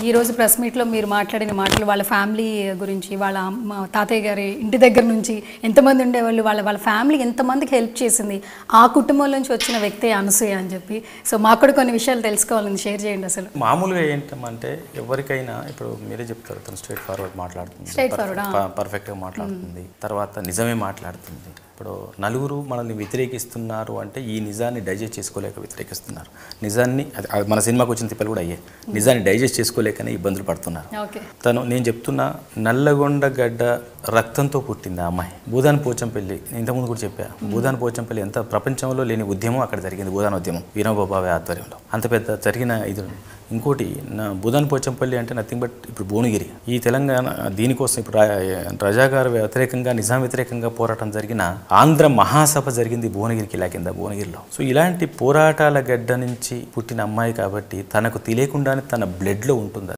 ఈరోజు ప్రెస్ మీట్లో మీరు మాట్లాడిన మాటలు వాళ్ళ ఫ్యామిలీ గురించి, వాళ్ళ అమ్మ తాతయ్య గారి ఇంటి దగ్గర నుంచి ఎంతమంది ఉండేవాళ్ళు, వాళ్ళ ఫ్యామిలీ ఎంతమందికి హెల్ప్ చేసింది, ఆ కుటుంబం నుంచి వచ్చిన వ్యక్తి అనసూయ అని చెప్పి. సో మాకు కూడా కొన్ని విషయాలు తెలుసుకోవాలని షేర్ చేయండి. అసలు మామూలుగా ఏంటంటే ఎవరికైనా ఇప్పుడు మీరే చెప్తారు, తను స్ట్రైట్ ఫార్వర్డ్ మాట్లాడుతుంది, పర్ఫెక్ట్గా మాట్లాడుతుంది, తర్వాత నిజమే మాట్లాడుతుంది. ఇప్పుడు నలుగురు మనల్ని వ్యతిరేకిస్తున్నారు అంటే ఈ నిజాన్ని డైజెస్ట్ చేసుకోలేక వ్యతిరేకిస్తున్నారు. నిజాన్ని మన సినిమాకి వచ్చిన తిప్పలు కూడా అయ్యే, నిజాన్ని డైజెస్ట్ చేసుకోలేకనే ఇబ్బందులు పడుతున్నారు. నేను చెప్తున్నా, నల్లగొండ గడ్డ రక్తంతో పుట్టింది ఆ అమ్మాయి. భూదాన్ పోచంపల్లి, ఇంతకుముందు కూడా చెప్పా, భూదాన్ పోచంపల్లి ఎంత ప్రపంచంలో లేని ఉద్యమం అక్కడ జరిగింది. భూదాన్ ఉద్యమం వినోబాబావే ఆధ్వర్యంలో అంత పెద్ద జరిగిన ఇది. ఇంకోటి భూదాన్ పోచంపల్లి అంటే నథింగ్ బట్ ఇప్పుడు భువనగిరి. ఈ తెలంగాణ దీనికోసం ఇప్పుడు రజాకార్ వ్యతిరేకంగా, నిజాం వ్యతిరేకంగా పోరాటం జరిగిన ఆంధ్ర మహాసభ జరిగింది భువనగిరి కిలా కింద, భువనగిరిలో. సో ఇలాంటి పోరాటాల గడ్డ నుంచి పుట్టిన అమ్మాయి కాబట్టి తనకు తెలియకుండానే తన బ్లడ్లో ఉంటుంది.